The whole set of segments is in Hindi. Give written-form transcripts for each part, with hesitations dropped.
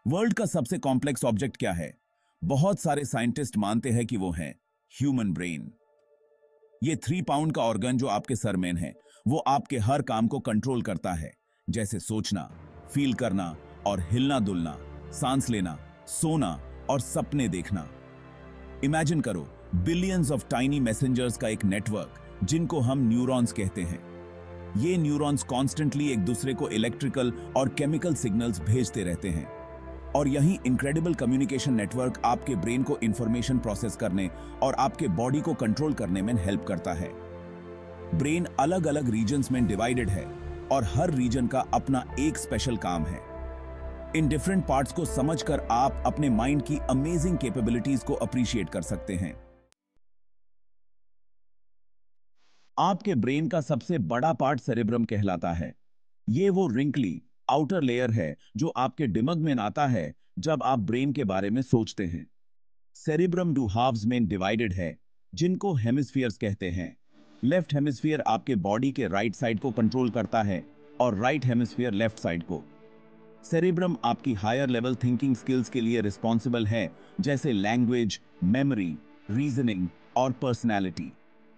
वर्ल्ड का सबसे कॉम्प्लेक्स ऑब्जेक्ट क्या है? बहुत सारे साइंटिस्ट मानते हैं कि वो है ह्यूमन ब्रेन। ये 3 पाउंड का ऑर्गन जो आपके सर में है, वो आपके हर काम को कंट्रोल करता है, जैसे सोचना, फील करना और हिलना डुलना, सांस लेना, सोना और सपने देखना। इमेजिन करो, बिलियंस ऑफ टाइनी मैसेंजर्स का एक नेटवर्क जिनको हम न्यूरॉन्स कहते हैं। ये न्यूरॉन्स कॉन्स्टेंटली एक दूसरे को इलेक्ट्रिकल और केमिकल सिग्नल्स भेजते रहते हैं, और यही इनक्रेडिबल कम्युनिकेशन नेटवर्क आपके ब्रेन को इंफॉर्मेशन प्रोसेस करने और आपके बॉडी को कंट्रोल करने में हेल्प करता है। ब्रेन अलग अलग रीजन्स में डिवाइडेड है और हर रीजन का अपना एक स्पेशल काम है। इन डिफरेंट पार्ट्स को समझकर आप अपने माइंड की अमेजिंग कैपेबिलिटीज को अप्रिशिएट कर सकते हैं। आपके ब्रेन का सबसे बड़ा पार्ट सेरेब्रम कहलाता है। ये वो रिंकली आउटर लेयर है जो आपके दिमाग में आता है जब आप ब्रेन के बारे में सोचते हैं। सेरेब्रम 2 हाफ्स में डिवाइडेड है, जिनको हेमिस्फीयर्स कहते हैं। लेफ्ट हेमिस्फीयर आपके बॉडी के राइट साइड को कंट्रोल करता है और राइट हेमिस्फीयर लेफ्ट साइड को। सेरेब्रम आपकी हायर लेवल थिंकिंग स्किल्स के लिए रिस्पॉन्सिबल है, जैसे लैंग्वेज, मेमोरी, रीजनिंग और पर्सनैलिटी।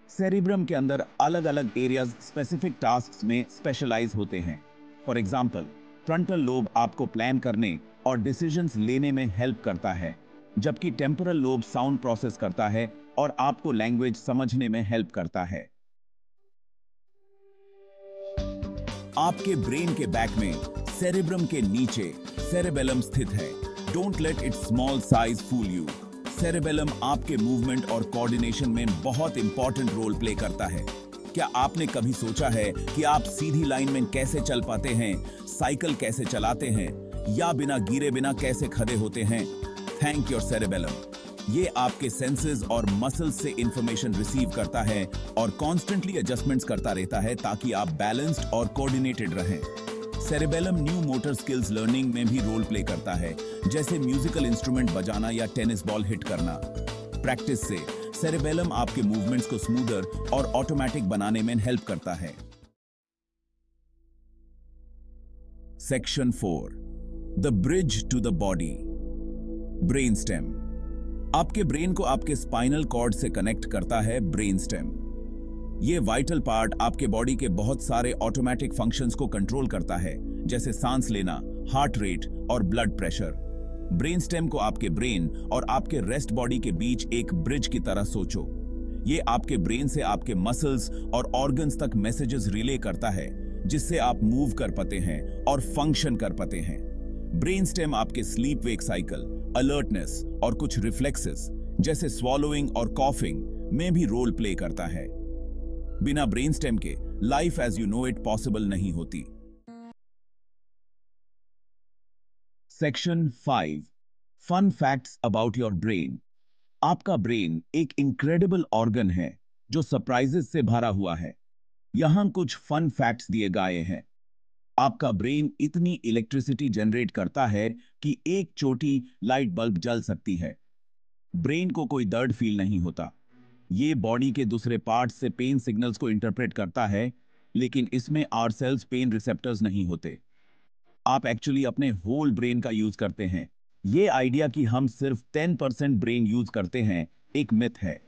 सेरेब्रम के अंदर अलग अलग एरियाज स्पेसिफिक टास्क्स में स्पेशलाइज होते हैं। फॉर एग्जाम्पल, फ्रंटल लोब आपको प्लान करने और डिसीजंस लेने में हेल्प करता है, जबकि टेम्पोरल लोब साउंड प्रोसेस करता है और आपको लैंग्वेज समझने में हेल्प करता है। आपके ब्रेन के बैक में सेरेब्रम के नीचे सेरेबेलम स्थित है। Don't let its small size fool you. Cerebellum आपके मूवमेंट और कोऑर्डिनेशन में बहुत इंपॉर्टेंट रोल प्ले करता है। क्या आपने कभी सोचा है कि आप सीधी लाइन में कैसे चल पाते हैं, साइकिल कैसे चलाते हैं, या बिना गिरे बिना कैसे खड़े होते हैं? Thank your cerebellum. ये आपके सेंसेस और मसल्स से इंफॉर्मेशन रिसीव करता है और कॉन्स्टेंटली एडजस्टमेंट्स करता रहता है ताकि आप बैलेंस्ड और कोऑर्डिनेटेड रहें। Cerebellum new motor skills learning में भी रोल प्ले करता है, जैसे म्यूजिकल इंस्ट्रूमेंट बजाना या टेनिस बॉल हिट करना। प्रैक्टिस से सेरेबेलम आपके मूवमेंट्स को स्मूदर और ऑटोमेटिक बनाने में हेल्प करता है। Section 4, the bridge to the body. Brain stem. आपके ब्रेन को आपके स्पाइनल कॉर्ड से कनेक्ट करता है ब्रेन स्टेम। ये वाइटल पार्ट आपके बॉडी के बहुत सारे ऑटोमेटिक फंक्शंस को कंट्रोल करता है, जैसे सांस लेना, हार्ट रेट और ब्लड प्रेशर। ब्रेन स्टेम को आपके ब्रेन और आपके रेस्ट बॉडी के बीच एक ब्रिज की तरह सोचो। ये आपके ब्रेन से आपके मसल्स और ऑर्गन्स तक मैसेजेस रिले करता है, जिससे आप मूव कर पाते हैं और फंक्शन कर पाते हैं। ब्रेन स्टेम आपके स्लीप वेक साइकिल, अलर्टनेस और कुछ रिफ्लेक्सेस जैसे स्वॉलोइंग और कॉफिंग में भी रोल प्ले करता है। बिना ब्रेन स्टेम के life as you know it possible नहीं होती। Section 5, fun facts about your brain. आपका ब्रेन एक इनक्रेडिबल ऑर्गन है जो सरप्राइजेस से भरा हुआ है। यहां कुछ फन फैक्ट्स दिए गए हैं। आपका ब्रेन इतनी इलेक्ट्रिसिटी जनरेट करता है कि एक छोटी लाइट बल्ब जल सकती है। ब्रेन को कोई दर्द फील नहीं होता। ये बॉडी के दूसरे पार्ट्स से पेन सिग्नल्स को इंटरप्रेट करता है, लेकिन इसमें आर सेल्स पेन रिसेप्टर्स नहीं होते। आप एक्चुअली अपने होल ब्रेन का यूज करते हैं। ये आइडिया कि हम सिर्फ 10% ब्रेन यूज करते हैं एक मिथ है।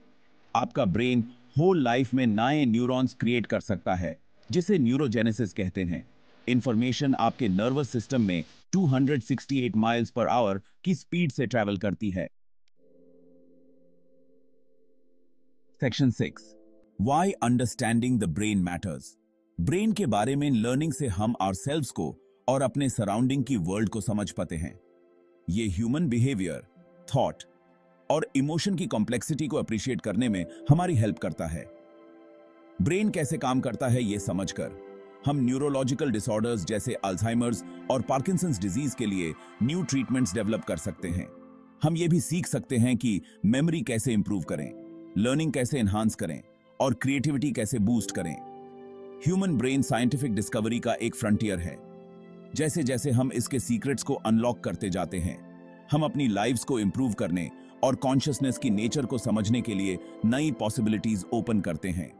आपका ब्रेन होल लाइफ में नए न्यूरॉन्स क्रिएट कर सकता है, जिसे न्यूरोजेनेसिस कहते हैं। इंफॉर्मेशन आपके नर्वस सिस्टम में 268 माइल्स पर आवर की स्पीड से ट्रैवल करती है। Section 6, why understanding the brain matters. Brain के बारे में लर्निंग से हम आवरसेल्व्स को और अपने सराउंडिंग की वर्ल्ड को समझ पाते हैं। ये ह्यूमन बिहेवियर, थॉट और इमोशन की कॉम्प्लेक्सिटी को अप्रिशिएट करने में हमारी हेल्प करता है। ब्रेन कैसे काम करता है ये समझकर हम न्यूरोलॉजिकल डिसऑर्डर्स जैसे अल्जाइमर्स और पार्किंसंस डिजीज के लिए न्यू ट्रीटमेंट्स डेवलप कर सकते हैं। हम ये भी सीख सकते हैं कि मेमोरी कैसे इंप्रूव करें, लर्निंग कैसे एनहांस करें और क्रिएटिविटी कैसे बूस्ट करें। ह्यूमन ब्रेन साइंटिफिक डिस्कवरी का एक फ्रंटियर है। जैसे जैसे हम इसके सीक्रेट्स को अनलॉक करते जाते हैं, हम अपनी लाइव्स को इंप्रूव करने और कॉन्शियसनेस की नेचर को समझने के लिए नई पॉसिबिलिटीज ओपन करते हैं।